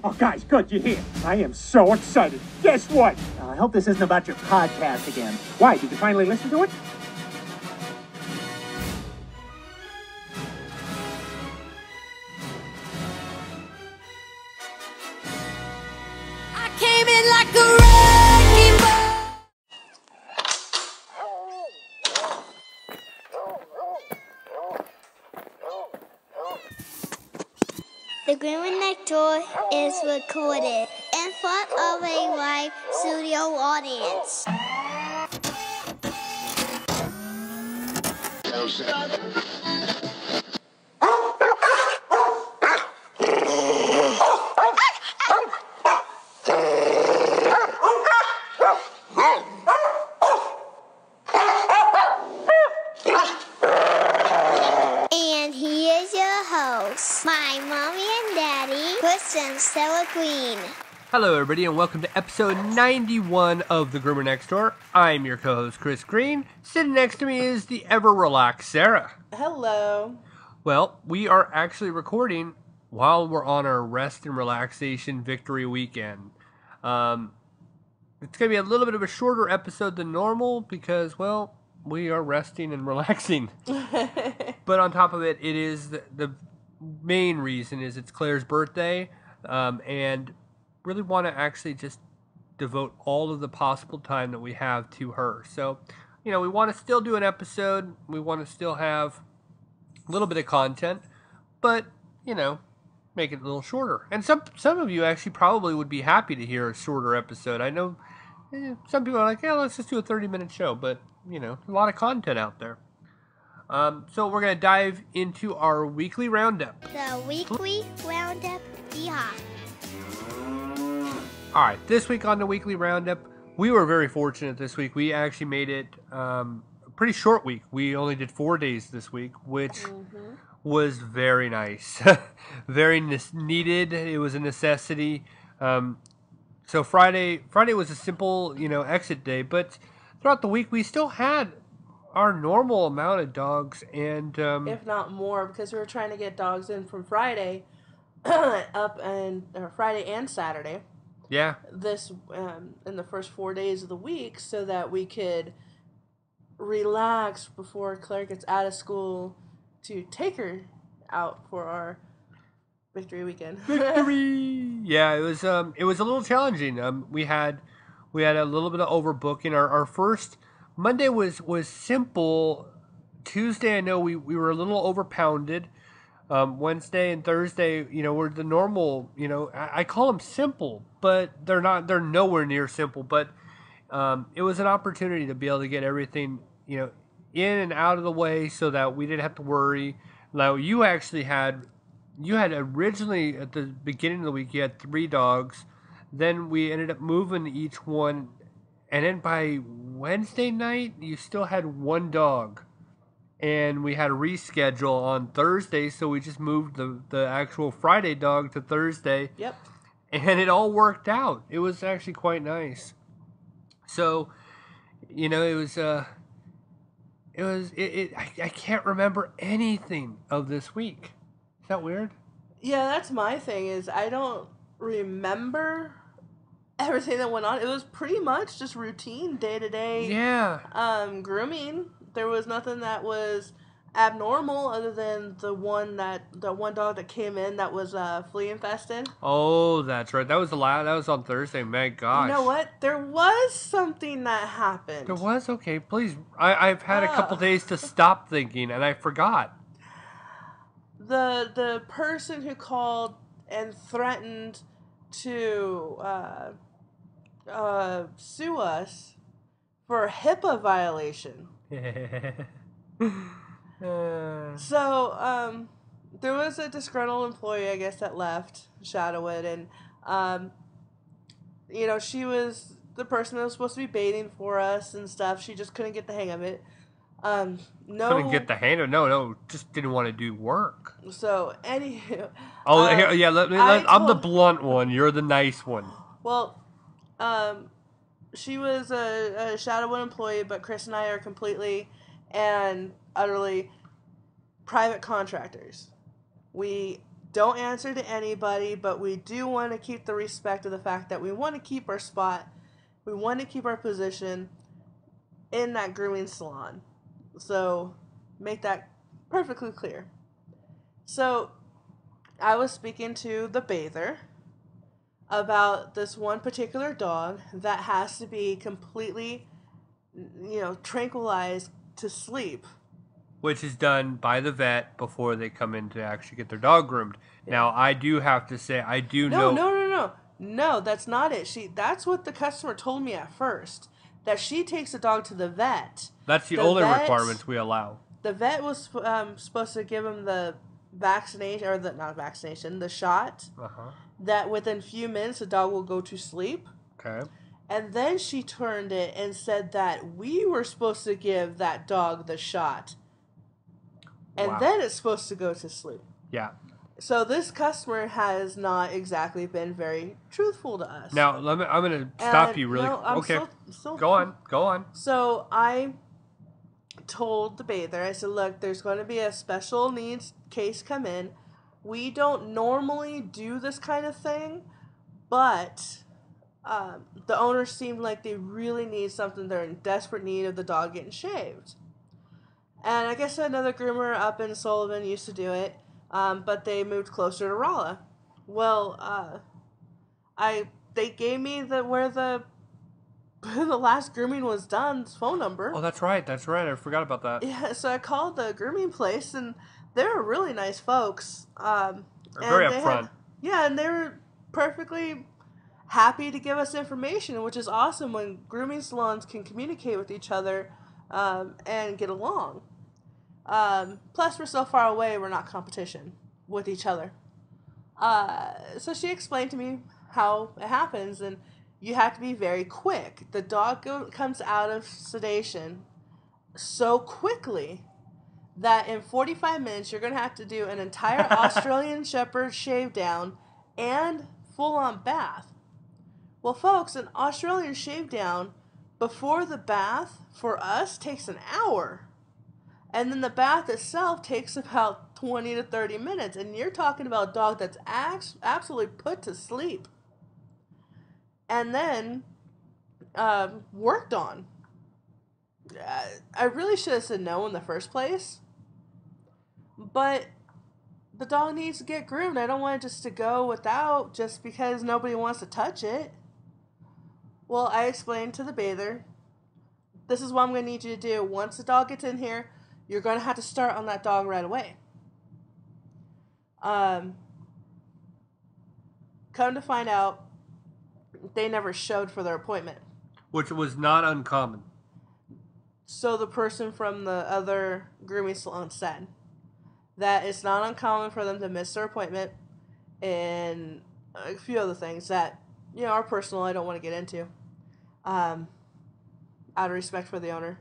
Oh, guys, good, you're here. I am so excited. Guess what? I hope this isn't about your podcast again. Why, did you finally listen to it? I came in like a wrecking ball. The Green Next Door is recorded in front of a live studio audience. And he is your host, my mommy and daddy, Chris and Stella Green. Hello, everybody, and welcome to episode 91 of The Groomer Next Door. I'm your co-host, Chris Green. Sitting next to me is the ever-relaxed Sarah. Hello. Well, we are actually recording while we're on our rest and relaxation victory weekend. It's going to be a little bit of a shorter episode than normal because, well, we are resting and relaxing. But on top of it, it is the main reason is it's Claire's birthday, and really want to actually just devote all of the possible time that we have to her. So, we want to still do an episode. We want to still have a little bit of content, but, make it a little shorter. And some of you actually probably would be happy to hear a shorter episode. I know some people are like, yeah, let's just do a 30-minute show, but, a lot of content out there. So we're going to dive into our weekly roundup. The weekly roundup, yeah. All right, this week on the weekly roundup, we were very fortunate this week. We actually made it a pretty short week. We only did 4 days this week, which was very nice. Very needed. It was a necessity. So Friday was a simple, exit day, but throughout the week we still had our normal amount of dogs, and If not more, because we were trying to get dogs in from Friday Friday and Saturday. Yeah. This in the first 4 days of the week, so that we could relax before Claire gets out of school to take her out for our victory weekend. Victory! Yeah, it was a little challenging. We had a little bit of overbooking. Our first Monday was simple. Tuesday, I know we were a little overpounded. Wednesday and Thursday, were the normal, I call them simple, but they're not, they're nowhere near simple, but, it was an opportunity to be able to get everything, in and out of the way so that we didn't have to worry. Now, you had originally at the beginning of the week, you had 3 dogs. Then we ended up moving each one. And then by Wednesday night, you still had 1 dog. And we had a reschedule on Thursday, so we just moved the actual Friday dog to Thursday. Yep. And it all worked out. It was actually quite nice. So, I can't remember anything of this week. Is that weird? Yeah, that's my thing, is I don't remember everything that went on. It was pretty much just routine, day-to-day grooming. There was nothing that was abnormal other than the one dog that came in that was flea infested. Oh, that's right. That was that was on Thursday. My gosh. You know what? There was something that happened. There was? Okay, please. I've had a couple days to stop thinking, and I forgot. The person who called and threatened to sue us for a HIPAA violation. So, there was a disgruntled employee, I guess, that left Shadowwood, and, she was the person that was supposed to be baiting for us and stuff. She just couldn't get the hang of it. Couldn't get the hang of it? No, just didn't want to do work. So, anywho. I'm the blunt one. You're the nice one. Well, she was a Shadowwood employee, but Chris and I are completely and utterly private contractors. We don't answer to anybody, but we do want to keep the respect of the fact that we want to keep our spot. We want to keep our position in that grooming salon. So make that perfectly clear. So I was speaking to the bather about this one particular dog that has to be completely, tranquilized to sleep. Which is done by the vet before they come in to actually get their dog groomed. Yeah. Now, I do have to say, I do know... No, that's not it. That's what the customer told me at first. That she takes the dog to the vet. That's the only requirements we allow. The vet was supposed to give him the vaccination, or the shot. Uh-huh. That within a few minutes the dog will go to sleep. Okay. And then she turned it and said that we were supposed to give that dog the shot. And then it's supposed to go to sleep. Yeah. So this customer has not exactly been very truthful to us. Now, I'm going to stop you really. Okay. Go on. So I told the bather, I said, look, there's going to be a special needs case come in. We don't normally do this kind of thing, but the owners seemed like they really need something. They're in desperate need of the dog getting shaved. And I guess another groomer up in Sullivan used to do it, but they moved closer to Rolla. Well, they gave me where the last grooming was done's phone number. Oh, that's right. I forgot about that. Yeah, so I called the grooming place, and they were really nice folks. They're very upfront. And they were perfectly happy to give us information, which is awesome when grooming salons can communicate with each other and get along. Plus, we're so far away, we're not competition with each other. So she explained to me how it happens, and you have to be very quick. The dog comes out of sedation so quickly that in 45 minutes, you're going to have to do an entire Australian Shepherd shave down and full-on bath. Well, folks, an Australian shave down before the bath, for us, takes an hour. And then the bath itself takes about 20 to 30 minutes. And you're talking about a dog that's absolutely put to sleep. And then worked on. I really should have said no in the first place. But the dog needs to get groomed. I don't want it just to go without just because nobody wants to touch it. Well, I explained to the bather, this is what I'm going to need you to do. Once the dog gets in here, you're going to have to start on that dog right away. Come to find out, they never showed for their appointment. Which was not uncommon. So the person from the other grooming salon said that it's not uncommon for them to miss their appointment and a few other things that, are personal, I don't want to get into. Out of respect for the owner.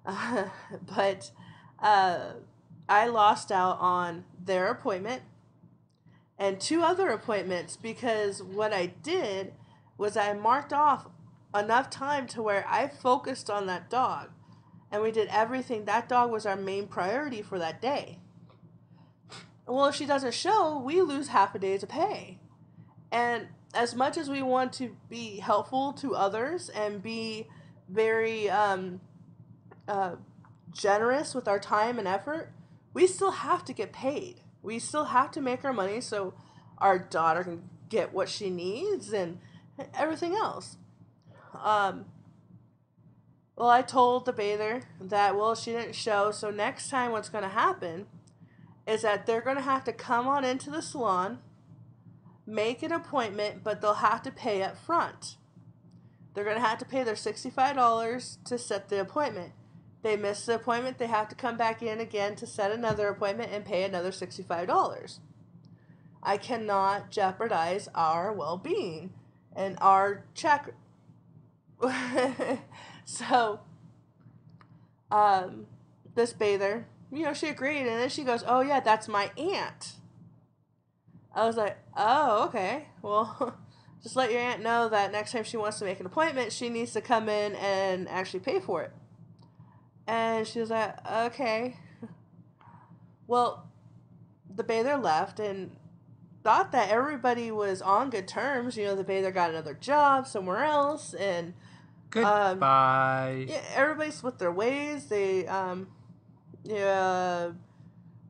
But I lost out on their appointment and 2 other appointments because what I did was I marked off enough time to where I focused on that dog and we did everything. That dog was our main priority for that day. Well, if she doesn't show, we lose half a day's pay. And as much as we want to be helpful to others and be very generous with our time and effort, we still have to get paid. We still have to make our money so our daughter can get what she needs and everything else. Well, I told the bather that, she didn't show, so next time what's going to happen is that they're going to have to come on into the salon, make an appointment, but they'll have to pay up front. They're going to have to pay their $65 to set the appointment. They miss the appointment, they have to come back in again to set another appointment and pay another $65. I cannot jeopardize our well-being and our check. So, this bather, she agreed, and then she goes, oh yeah, that's my aunt. I was like, oh, okay, well, just let your aunt know that next time she wants to make an appointment, she needs to come in and actually pay for it. And she was like, okay. Well, the bather left, and thought that everybody was on good terms. You know, the Bather got another job somewhere else, and goodbye. Yeah, everybody split their ways. They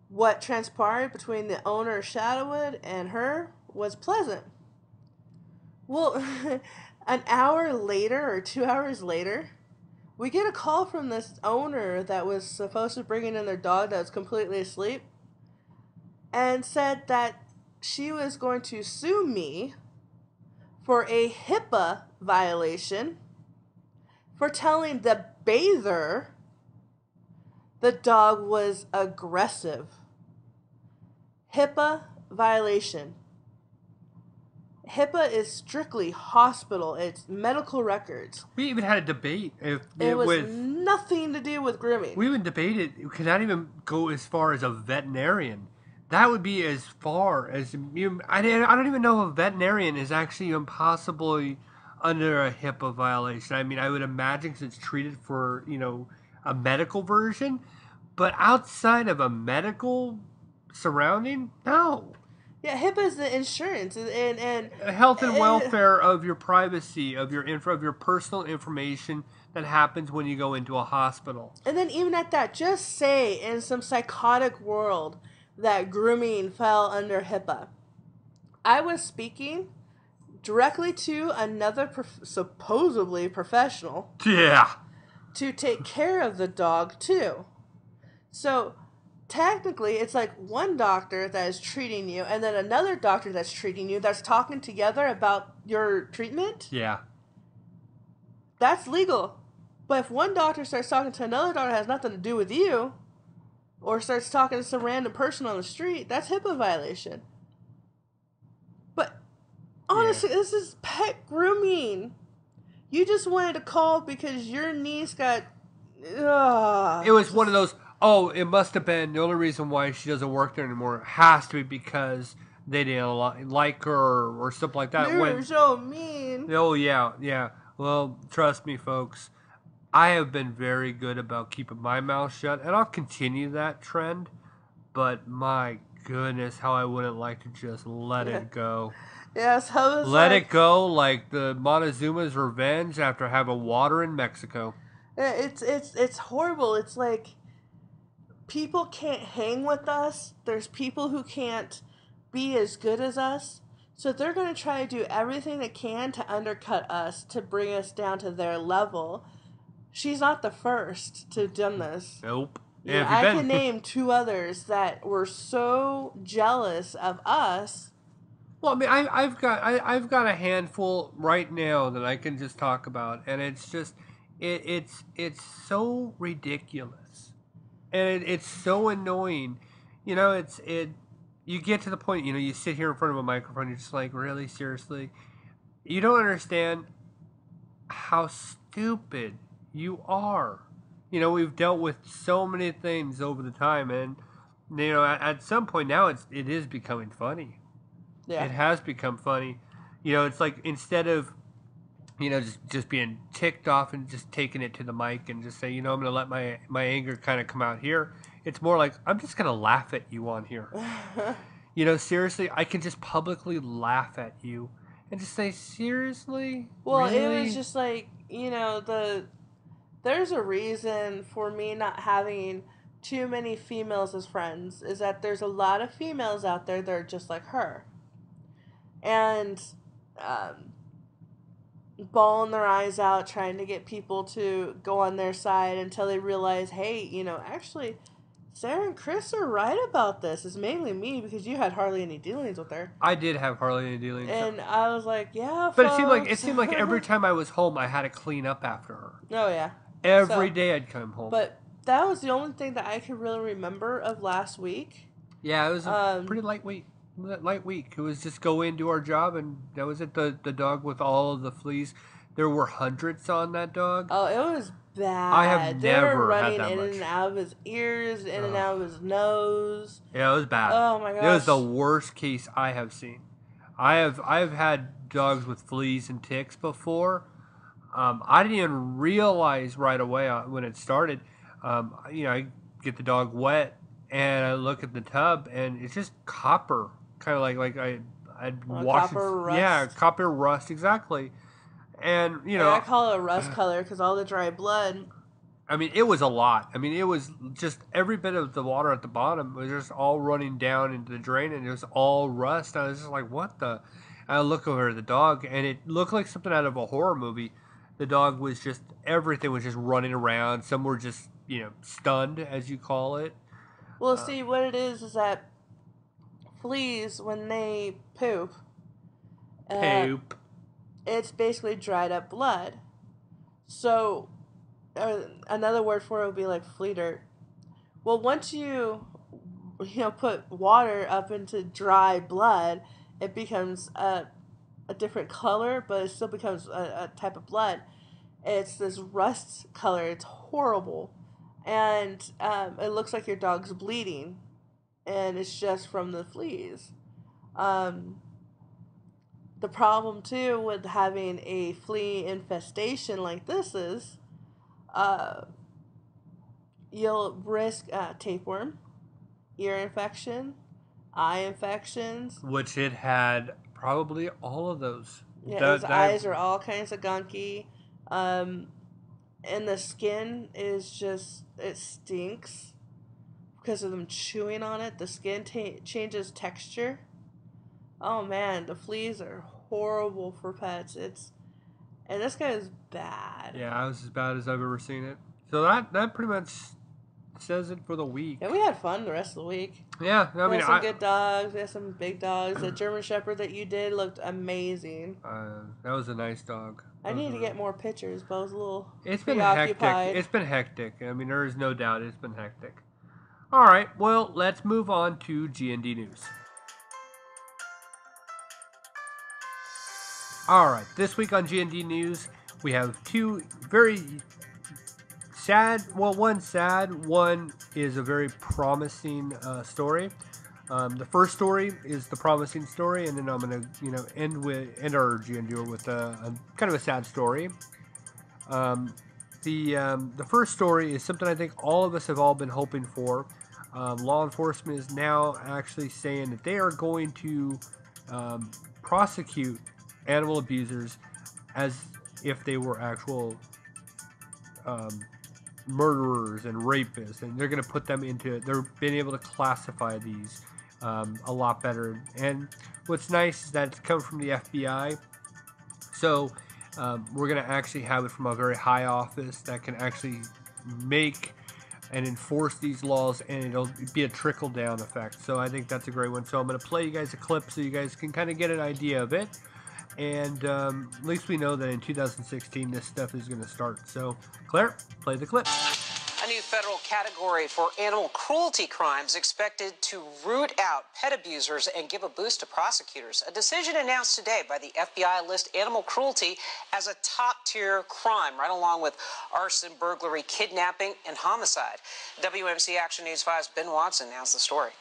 what transpired between the owner of Shadowwood and her was pleasant. Well, an hour later or 2 hours later, we get a call from this owner that was supposed to bring in their dog that was completely asleep, and said that she was going to sue me for a HIPAA violation for telling the bather the dog was aggressive. HIPAA violation. HIPAA is strictly hospital. It's medical records. We even had a debate. If it was nothing to do with grooming. We even debated, could not even go as far as a veterinarian. That would be as far as I don't even know if a veterinarian is actually even possibly under a HIPAA violation. I mean, I would imagine because it's treated for, a medical version, but outside of a medical surrounding, no. Yeah, HIPAA is the insurance and health and welfare of your privacy, of your personal information that happens when you go into a hospital. And then even at that, just say in some psychotic world that grooming fell under HIPAA. I was speaking directly to another supposedly professional. Yeah. To take care of the dog too. So technically, it's like one doctor that is treating you and then another doctor that's treating you that's talking together about your treatment. Yeah. That's legal. But if one doctor starts talking to another doctor that has nothing to do with you, or starts talking to some random person on the street, that's HIPAA violation. But honestly, This is pet grooming. You just wanted to call because your niece got... It was one of those, it must have been, the only reason why she doesn't work there anymore has to be because they didn't like her or something like that. They were so mean. Oh, yeah. Well, trust me, folks. I have been very good about keeping my mouth shut, and I'll continue that trend. But my goodness, how I wouldn't like to just let it go. Yes, let it go like the Montezuma's revenge after having water in Mexico. It's horrible. It's like people can't hang with us. There's people who can't be as good as us. So they're going to try to do everything they can to undercut us, to bring us down to their level. She's not the first to have done this. Nope. I can name 2 others that were so jealous of us. Well, I mean, I've got a handful right now that I can just talk about, and it's just it's so ridiculous, and it's so annoying. You get to the point, you sit here in front of a microphone, you're just like, really, seriously, you don't understand how stupid you are. We've dealt with so many things over the time, and at some point now it is becoming funny. Yeah. It has become funny. It's like instead of just being ticked off and just taking it to the mic and just say, I'm going to let my anger kind of come out here. It's more like, I'm just going to laugh at you on here. Seriously, I can just publicly laugh at you and just say, seriously? Well, really? It was just like, there's a reason for me not having too many females as friends, is that there's a lot of females out there that are just like her. And bawling their eyes out, trying to get people to go on their side until they realize, hey, actually, Sarah and Chris are right about this. It's mainly me because you had hardly any dealings with her. I did have hardly any dealings. And I was like, yeah, but folks. it seemed like every time I was home, I had to clean up after her. Oh, yeah. Every day I'd come home. But that was the only thing that I could really remember of last week. Yeah, it was a pretty light week. It was just go in, do our job, and that was it. The dog with all of the fleas. There were hundreds on that dog. Oh, it was bad. I have they never were running had that in much. and out of his ears, in and out of his nose. Yeah, it was bad. Oh my gosh. It was the worst case I have seen. I've had dogs with fleas and ticks before. I didn't even realize right away when it started. I get the dog wet and I look at the tub and it's just copper kind of like I'd wash copper it. rust. Yeah, copper rust, exactly. And I call it a rust color because all the dry blood. I mean, it was a lot. I mean, it was just every bit of the water at the bottom was just all running down into the drain, and it was all rust. I was just like, what the? I look over at the dog, and it looked like something out of a horror movie. The dog was just, everything was just running around. Some were just, stunned, as you call it. Well, see, what it is that fleas, when they poop, it's basically dried up blood. So, another word for it would be like flea dirt. Well, once you put water up into dry blood, it becomes a different color, but it still becomes a type of blood. It's this rust color. It's horrible. And it looks like your dog's bleeding. And it's just from the fleas. The problem, too, with having a flea infestation like this is you'll risk tapeworm, ear infection, eye infections. Which it had probably all of those. Yeah, his eyes are all kinds of gunky. And the skin is just, it stinks because of them chewing on it. The skin changes texture. Oh man, the fleas are horrible for pets. And this guy is bad. Yeah, it was as bad as I've ever seen it. So that pretty much says it for the week. Yeah, we had fun the rest of the week. Yeah, I mean, we had some good dogs. We had some big dogs. The German Shepherd that you did looked amazing. That was a nice dog. I need to get more pictures, but I was a little It's been hectic. It's been hectic. I mean, there is no doubt it's been hectic. All right, well, let's move on to G&D News. All right, this week on G&D News, we have two very sad, well, one sad, one is a very promising story. The first story is the promising story, and then I'm going to, end our G&D with a kind of a sad story. The first story is something I think all of us have all been hoping for. Law enforcement is now actually saying that they are going to prosecute animal abusers as if they were actual murderers and rapists, and they're going to put them into, they're being able to classify these a lot better. And what's nice is that it's come from the FBI, so we're going to actually have it from a very high office that can actually make and enforce these laws, and it'll be a trickle-down effect. So I think that's a great one. So I'm going to play you guys a clip so you guys can kind of get an idea of it. And at least we know that in 2016 this stuff is going to start. So, Claire, play the clip. A new federal category for animal cruelty crimes expected to root out pet abusers and give a boost to prosecutors. A decision announced today by the FBI lists animal cruelty as a top-tier crime, right along with arson, burglary, kidnapping, and homicide. WMC Action News 5's Ben Watson has the story.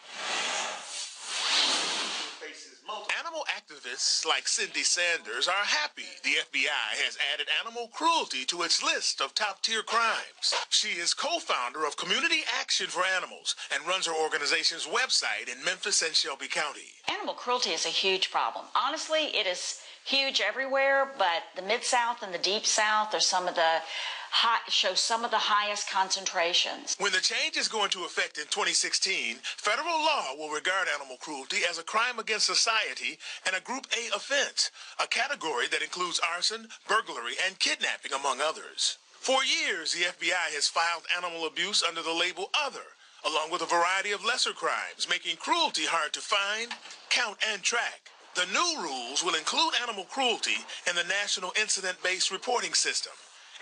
Animal activists like Cindy Sanders are happy the FBI has added animal cruelty to its list of top-tier crimes. She is co-founder of Community Action for Animals and runs her organization's website in Memphis and Shelby County. Animal cruelty is a huge problem. Honestly, it is huge everywhere, but the Mid-South and the Deep South are some of the highest concentrations. When the changes go into effect in 2016, federal law will regard animal cruelty as a crime against society and a Group A offense, a category that includes arson, burglary, and kidnapping, among others. For years, the FBI has filed animal abuse under the label Other, along with a variety of lesser crimes, making cruelty hard to find, count, and track. The new rules will include animal cruelty in the National Incident-Based Reporting System,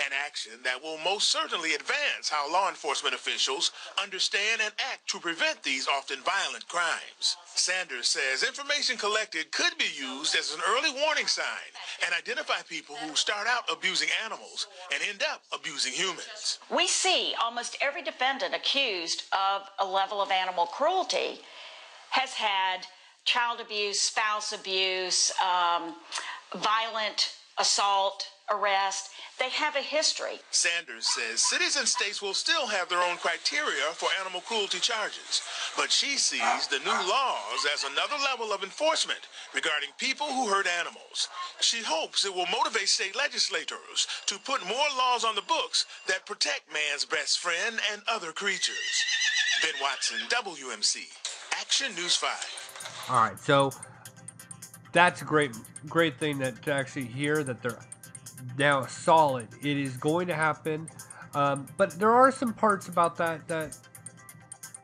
an action that will most certainly advance how law enforcement officials understand and act to prevent these often violent crimes. Sanders says information collected could be used as an early warning sign and identify people who start out abusing animals and end up abusing humans. We see almost every defendant accused of a level of animal cruelty has had child abuse, spouse abuse, violent assault, arrest. They have a history. Sanders says cities and states will still have their own criteria for animal cruelty charges, but she sees the new laws as another level of enforcement regarding people who hurt animals. She hopes it will motivate state legislators to put more laws on the books that protect man's best friend and other creatures. Ben Watson, WMC, Action News 5. All right, so that's a great thing to actually hear that they're now solid. It is going to happen, but there are some parts about that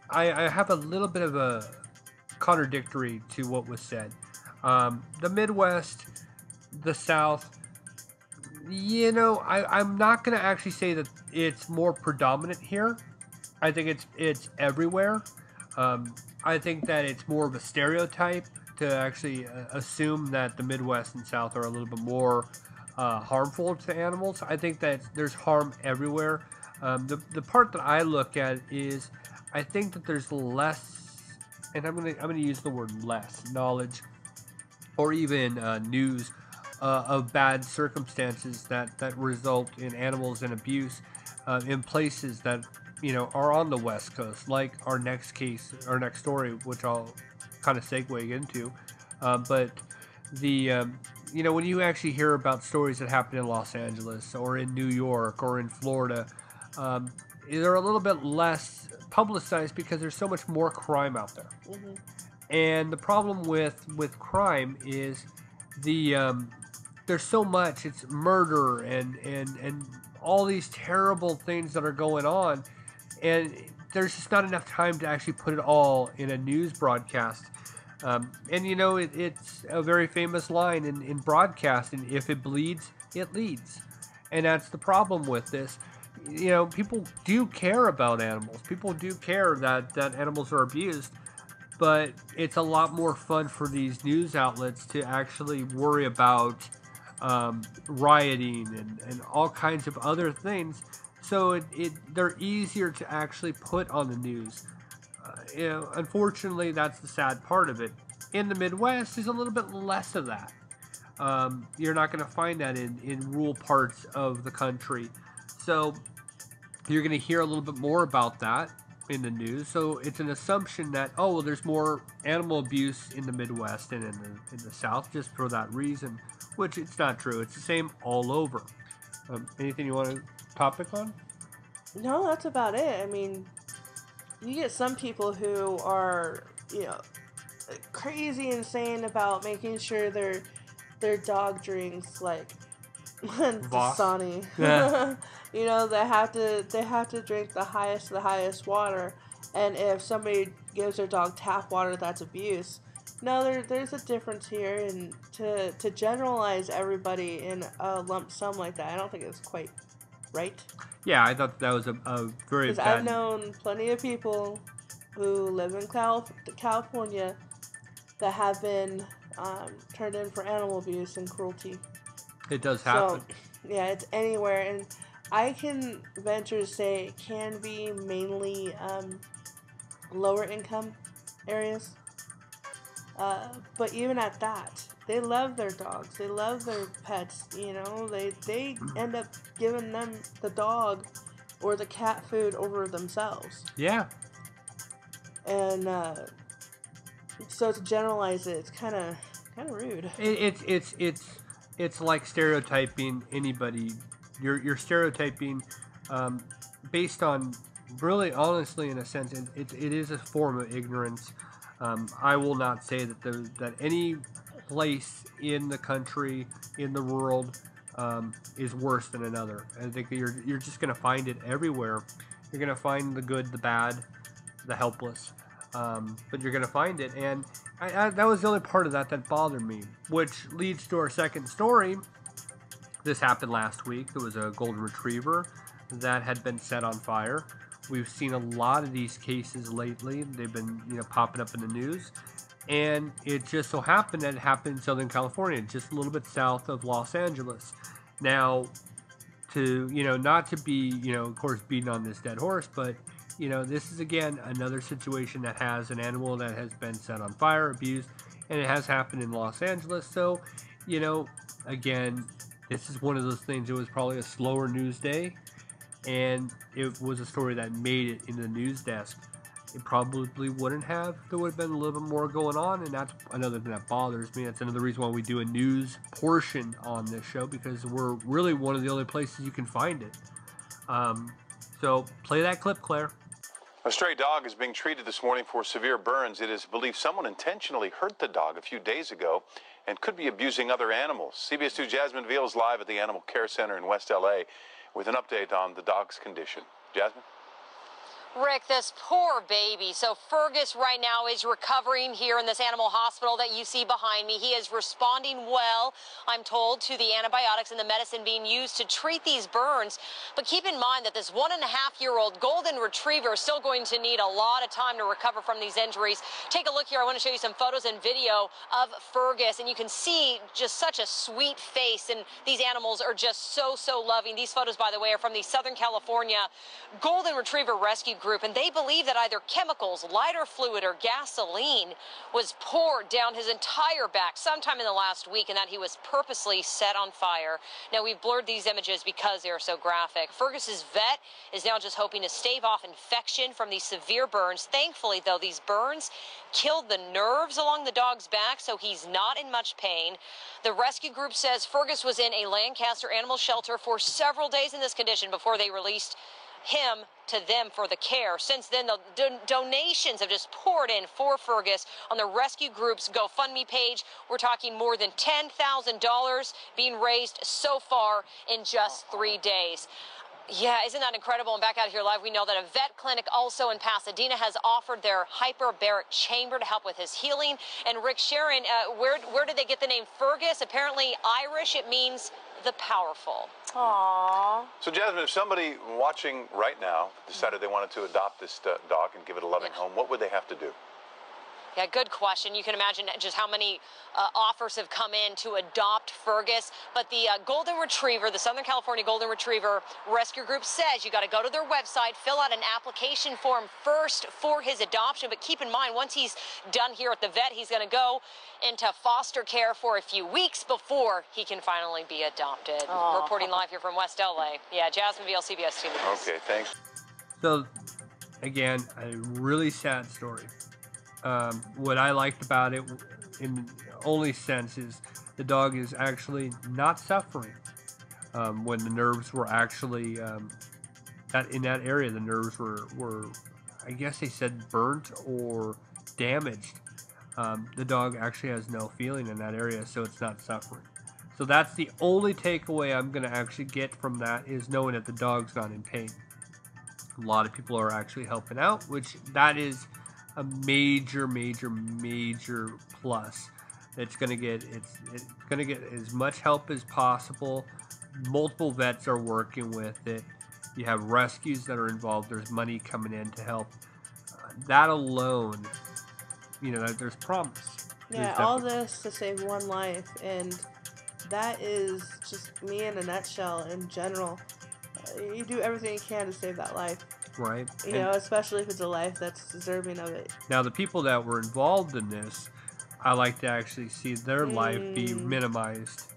I have a little bit of a contradictory to what was said. The Midwest, the South, I'm not going to actually say that it's more predominant here. I think it's everywhere. I think that it's more of a stereotype to actually assume that the Midwest and South are a little bit more harmful to animals. I think that there's harm everywhere. The part that I look at is I think that there's less, and I'm gonna use the word less, knowledge or even news of bad circumstances that result in animals and abuse in places that are on the West Coast, like our next story, which I'll kind of segue into. But the when you actually hear about stories that happen in Los Angeles or in New York or in Florida, they're a little bit less publicized because there's so much more crime out there. Mm-hmm. And the problem with crime is there's so much. It's murder and all these terrible things that are going on, and there's just not enough time to actually put it all in a news broadcast. It's a very famous line in broadcasting: if it bleeds, it leads. And that's the problem with this. People do care about animals. People do care that animals are abused. But it's a lot more fun for these news outlets to actually worry about rioting and all kinds of other things. So they're easier to actually put on the news. Unfortunately, that's the sad part of it. In the Midwest, there's a little bit less of that. You're not going to find that in rural parts of the country. So you're going to hear a little bit more about that in the news. So it's an assumption that, there's more animal abuse in the Midwest and in the South just for that reason, which it's not true. It's the same all over. Anything you want to topic on? No, that's about it. I mean, you get some people who are, crazy insane about making sure their dog drinks like Dasani. Yeah. They have to drink the highest water, and if somebody gives their dog tap water, that's abuse. No, there's a difference here, and to generalize everybody in a lump sum like that, I don't think it's quite right. Yeah, I thought that was a very bad... Because I've known plenty of people who live in California that have been turned in for animal abuse and cruelty. It does happen. So, yeah, it's anywhere, and I can venture to say it can be mainly lower income areas. But even at that, they love their dogs. They love their pets. They end up giving them the dog or the cat food over themselves. Yeah. And so to generalize it, it's kind of rude. It's like stereotyping anybody. You're stereotyping based on, really honestly, in a sense, it is a form of ignorance. I will not say that any place in the country, in the world, is worse than another. I think you're just going to find it everywhere. You're going to find the good, the bad, the helpless. But you're going to find it. And that was the only part of that bothered me, which leads to our second story. This happened last week. There was a golden retriever that had been set on fire. We've seen a lot of these cases lately. They've been, popping up in the news. And it just so happened that it happened in Southern California, just a little bit south of Los Angeles. Now, not to be, of course, beating on this dead horse, but, this is, again, another situation that has an animal that has been set on fire, abused, and it has happened in Los Angeles. So, again, this is one of those things. It was probably a slower news day, and it was a story that made it into the news desk. It probably wouldn't have. There would have been a little bit more going on, and that's another thing that bothers me. That's another reason why we do a news portion on this show, because we're really one of the only places you can find it. So play that clip, Claire. A stray dog is being treated this morning for severe burns. It is believed someone intentionally hurt the dog a few days ago and could be abusing other animals. CBS 2 Jasmine Veal is live at the Animal Care Center in West LA with an update on the dog's condition. Jasmine? Rick, this poor baby. So Fergus right now is recovering here in this animal hospital that you see behind me. He is responding well, I'm told, to the antibiotics and the medicine being used to treat these burns. But keep in mind that this 1.5-year-old golden retriever is still going to need a lot of time to recover from these injuries. Take a look here. I want to show you some photos and video of Fergus, and you can see just such a sweet face, and these animals are just so loving. These photos, by the way, are from the Southern California Golden Retriever Rescue Group, and they believe that either chemicals, lighter fluid, or gasoline was poured down his entire back sometime in the last week, and that he was purposely set on fire. Now, we've blurred these images because they are so graphic. Fergus's vet is now just hoping to stave off infection from these severe burns. Thankfully, though, these burns killed the nerves along the dog's back, so he's not in much pain. The rescue group says Fergus was in a Lancaster animal shelter for several days in this condition before they released him to them for the care. Since then, the donations have just poured in for Fergus on the rescue group's GoFundMe page. We're talking more than $10,000 being raised so far in just 3 days. Yeah, isn't that incredible? And back out here live, we know that a vet clinic also in Pasadena has offered their hyperbaric chamber to help with his healing. And Rick, Sharon, where did they get the name Fergus? Apparently Irish. It means the powerful. Aww. So, Jasmine, if somebody watching right now decided they wanted to adopt this dog and give it a loving home, what would they have to do? Yeah, good question. You can imagine just how many offers have come in to adopt Fergus. But the Golden Retriever, the Southern California Golden Retriever Rescue Group says you got to go to their website, fill out an application form first for his adoption. But keep in mind, once he's done here at the vet, he's going to go into foster care for a few weeks before he can finally be adopted. Aww. Reporting live here from West LA. Yeah, Jasmine Veal, CBS 2 News. Okay, thanks. So, again, a really sad story. What I liked about it, in the only sense, is the dog is actually not suffering. When the nerves were actually in that area, the nerves were, I guess they said, burnt or damaged. The dog actually has no feeling in that area, so it's not suffering. So that's the only takeaway I'm going to actually get from that, is knowing that the dog's not in pain. A lot of people are actually helping out, which that is a major plus. It's gonna get as much help as possible. Multiple vets are working with it. You have rescues that are involved. There's money coming in to help. That alone, there's promise. Yeah, all this to save one life, and that is just me in a nutshell. In general, you do everything you can to save that life. Right. You know, especially if it's a life that's deserving of it. Now, the people that were involved in this, I like to actually see their life be minimized.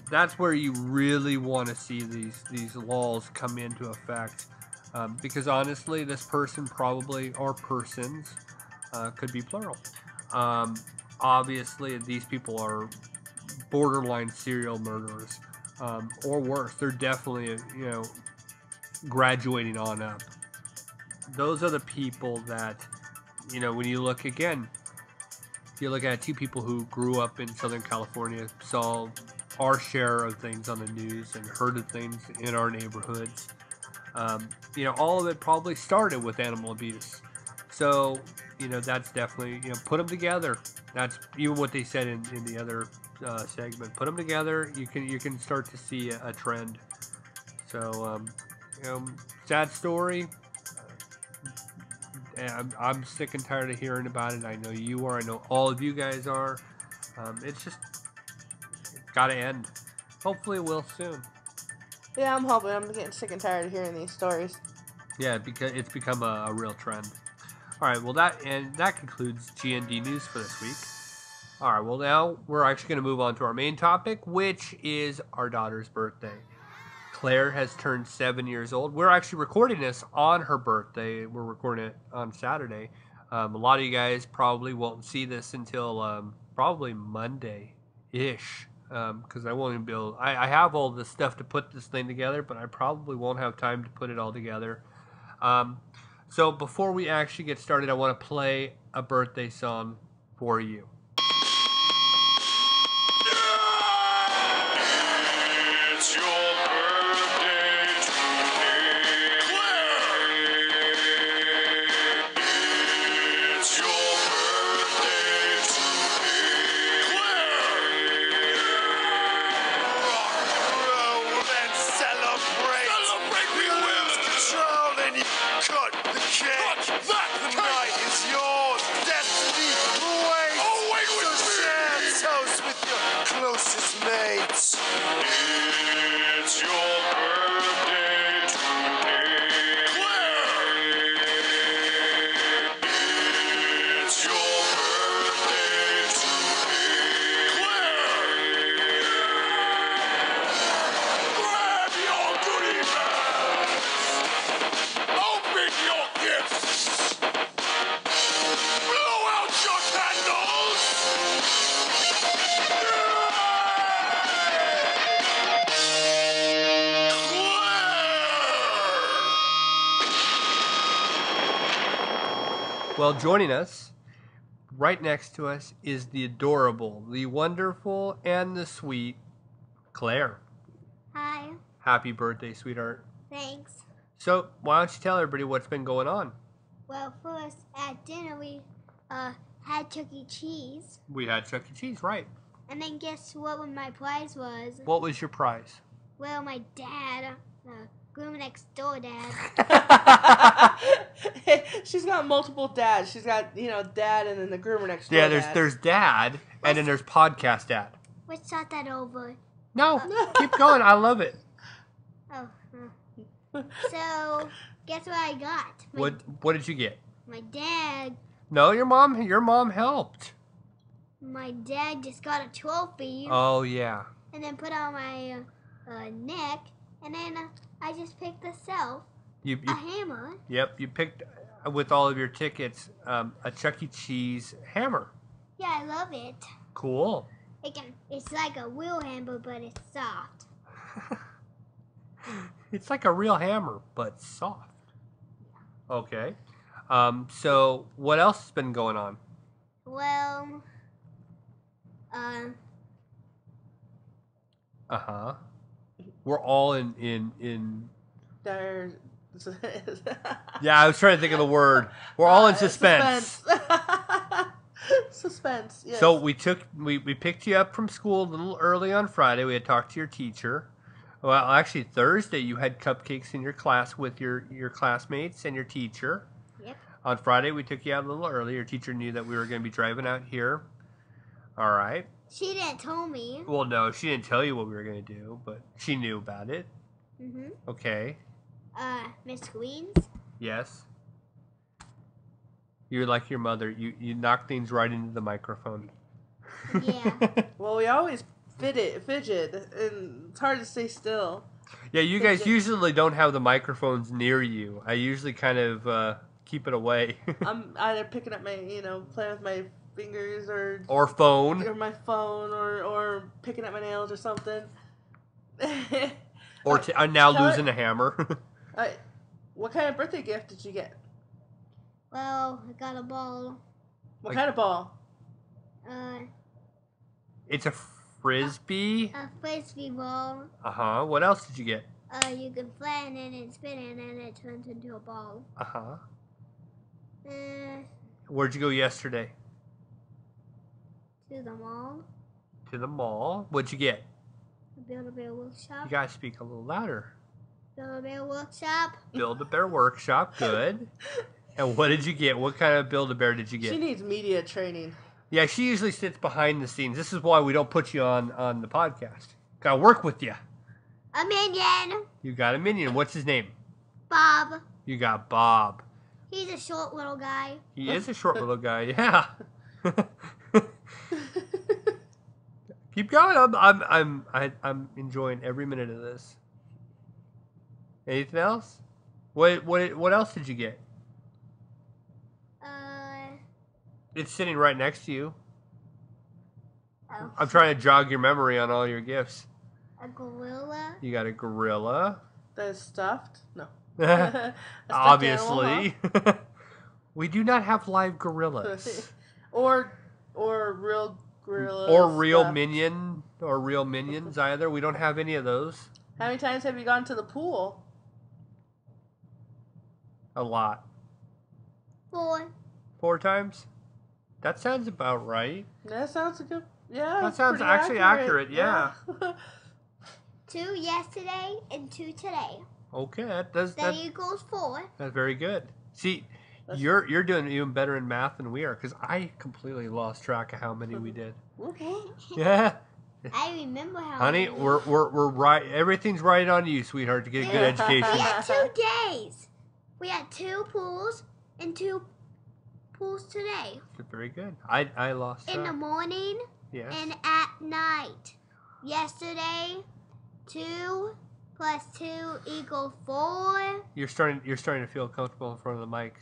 That's where you really want to see these laws come into effect. Because honestly, this person probably, or persons, could be plural. Obviously, these people are borderline serial murderers, or worse. They're definitely, graduating on up. Those are the people that, when you look again, you look at two people who grew up in Southern California, saw our share of things on the news and heard of things in our neighborhoods. All of it probably started with animal abuse. So, that's definitely, put them together. That's even what they said in the other segment. Put them together, you can start to see a trend. So, sad story. I'm sick and tired of hearing about it. I know you are. I know all of you guys are. It's got to end. Hopefully it will soon. Yeah, I'm hoping. I'm getting sick and tired of hearing these stories. Yeah, because it's become a real trend. All right, well that concludes GND News for this week. All right, well, now we're actually going to move on to our main topic, which is our daughter's birthday. Claire has turned 7 years old. We're actually recording this on her birthday. We're recording it on Saturday. A lot of you guys probably won't see this until probably Monday-ish, because I won't even be able... I have all the stuff to put this thing together, but I probably won't have time to put it all together. So before we actually get started, I want to play a birthday song for you. It's your birthday today, Claire. It's your birthday today, Claire. Rock, roll, and celebrate. Celebrate, we will. Control and you cut the cake. Cut that the night is yours. Destiny waits. Oh, wait with me. Share toast with your closest mates. It's your birthday today, Claire. It's your birthday today, Claire. Grab your goodie bags. Open your gifts. Blow out your candles. Well, joining us, right next to us, is the adorable, the wonderful, and the sweet Claire. Hi. Happy birthday, sweetheart. Thanks. So, why don't you tell everybody what's been going on? Well, first, at dinner, we had Chuck E. Cheese. We had Chuck E. Cheese, right. And then guess what my prize was? What was your prize? Well, my dad, groom next door dad. She's got multiple dads. She's got, dad and then the groomer next door. Yeah, dad. there's dad, and then there's podcast dad. Let's start that over. No, keep going. I love it. Oh. So, guess what I got? What did you get? My dad. No, your mom helped. My dad just got a trophy. Oh, yeah. And then put on my neck. And then I just picked myself a hammer. Yep, you picked, with all of your tickets, a Chuck E. Cheese hammer. Yeah, I love it. Cool. It's like a real hammer, but it's soft. It's like a real hammer, but soft. Okay. So, what else has been going on? Well, We're all in There's... Yeah, I was trying to think of the word. We're all in suspense. Suspense, yes. So we picked you up from school a little early on Friday. We had talked to your teacher. Well, actually Thursday you had cupcakes in your class with your classmates and your teacher. Yep. On Friday we took you out a little early. Your teacher knew that we were going to be driving out here. All right. She didn't tell me. Well, no, she didn't tell you what we were going to do, but she knew about it. Mhm. Okay. Miss Queens? Yes. You're like your mother. You knock things right into the microphone. Yeah. Well, we always fidget, and it's hard to stay still. Yeah, you guys usually don't have the microphones near you. I usually kind of keep it away. I'm either picking up my, playing with my fingers or phone. Or my phone or picking up my nails or something. Or I'm now losing a hammer. What kind of birthday gift did you get? Well, I got a ball. What kind of ball? It's a frisbee. A frisbee ball. What else did you get? You can flatten it and spin it, and it turns into a ball. Where'd you go yesterday? To the mall. To the mall. What'd you get? Build-A-Bear Workshop. You gotta speak a little louder. Build-A-Bear Workshop. Build-A-Bear Workshop. Good. And what did you get? What kind of Build-A-Bear did you get? She needs media training. Yeah, she usually sits behind the scenes. This is why we don't put you on the podcast. Gotta work with you. A minion. You got a minion. What's his name? Bob. You got Bob. He's a short little guy. He is a short little guy, yeah. Keep going. I'm enjoying every minute of this. Anything else? What else did you get? It's sitting right next to you. Oh. I'm trying to jog your memory on all your gifts. A gorilla. You got a gorilla. That's stuffed? No. Obviously. We do not have live gorillas. or real gorillas. Or real minions either. We don't have any of those. How many times have you gone to the pool? A lot. 4. 4 times? That sounds about right. That sounds good. Yeah. That sounds actually accurate. Yeah. 2 yesterday and 2 today. Okay, that equals 4. That's very good. See, you're doing even better in math than we are, because I completely lost track of how many we did. Yeah. I remember how. Honey, we're right. Everything's right on you, sweetheart, to get a good education. We had 2 days. We had 2 pools and 2 pools today. Very good. I lost track. In the morning. Yes. And at night. Yesterday, 2 plus 2 equals 4. You're starting to feel comfortable in front of the mic.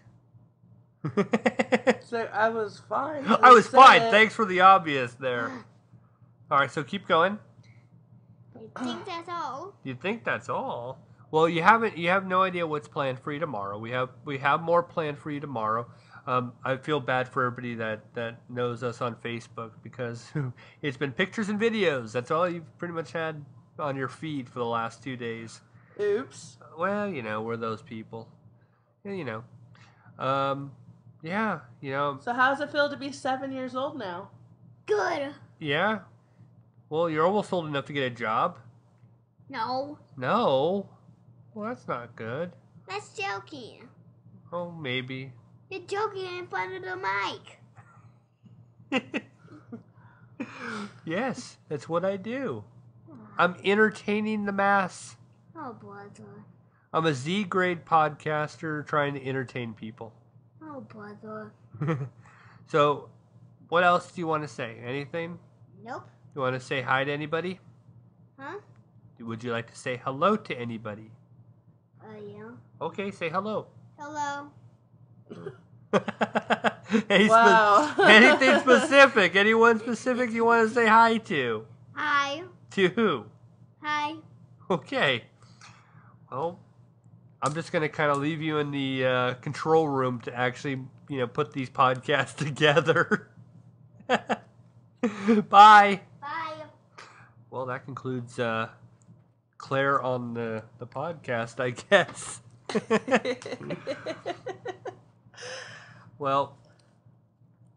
So I was fine. I was fine. Thanks for the obvious there. All right, so keep going. I think that's all. You think that's all? Well, you have no idea what's planned for you tomorrow. We have more planned for you tomorrow. I feel bad for everybody that knows us on Facebook, because it's been pictures and videos. That's all you've pretty much had on your feed for the last 2 days. Oops. Well, we're those people. Yeah, So how's it feel to be 7 years old now? Good. Yeah. Well, you're almost old enough to get a job. No. No. Well, that's not good. That's joking. Oh, maybe. You're joking in front of the mic. Yes, that's what I do. I'm entertaining the mass. Oh, brother. I'm a Z-grade podcaster trying to entertain people. Oh, brother. So, what else do you want to say? Anything? Nope. You want to say hi to anybody? Huh? Would you like to say hello to anybody? Yeah. Okay, say hello. Hello. Wow. Anything specific? Anyone specific you want to say hi to? Hi. To who? Hi. Okay. Well, I'm just going to kind of leave you in the control room to actually, put these podcasts together. Bye. Bye. Well, that concludes Claire on the podcast, I guess. Well,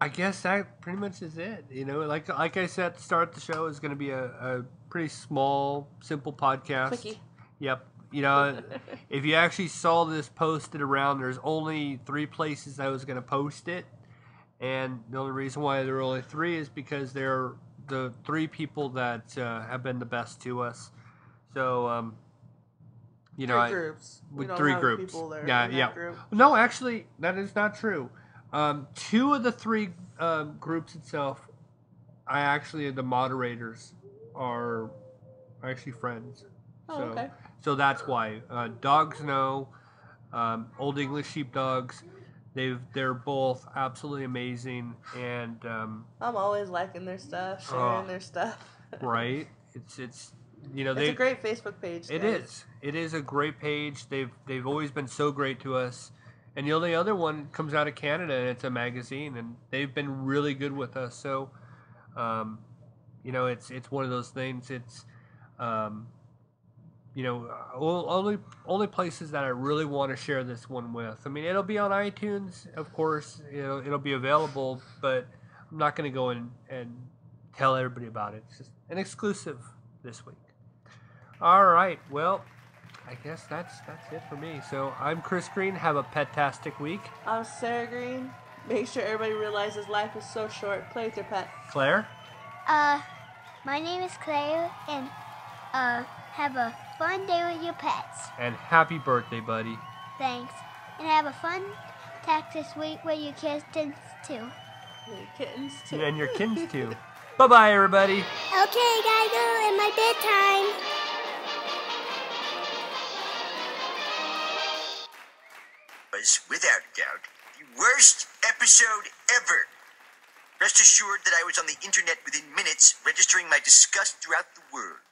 I guess that pretty much is it. Like I said at the start of the show, it's going to be a pretty small, simple podcast. Quickie. Yep. If you actually saw this posted around, there's only 3 places I was going to post it. And the only reason why there are only 3 is because they're the 3 people that have been the best to us. So, 3 groups. With we don't 3 have groups. People there Yeah, in that yeah. Group. No, actually, that is not true. 2 of the 3 groups itself, the moderators are actually friends. Oh, okay. So that's why. Dogs know, Old English Sheepdogs, they're both absolutely amazing, and I'm always liking their stuff, sharing their stuff. Right? It's it's a great Facebook page. Guys. It is a great page. They've always been so great to us. And the only other one comes out of Canada, and it's a magazine, and they've been really good with us. So, it's one of those things. It's only places that I really want to share this one with. I mean, it'll be on iTunes, of course. It'll be available, but I'm not going to go in and tell everybody about it. It's just an exclusive this week. All right. Well, I guess that's it for me. So I'm Chris Green. Have a pet-tastic week. I'm Sarah Green. Make sure everybody realizes life is so short. Play with your pet. Claire? My name is Claire, and have a fun day with your pets. And happy birthday, buddy. Thanks. And have a fun tack this week with your kittens, too. Your kittens, too. And your kittens, too. Bye-bye, everybody. Okay, gotta go in my bedtime. Was, without a doubt, the worst episode ever. Rest assured that I was on the internet within minutes, registering my disgust throughout the world.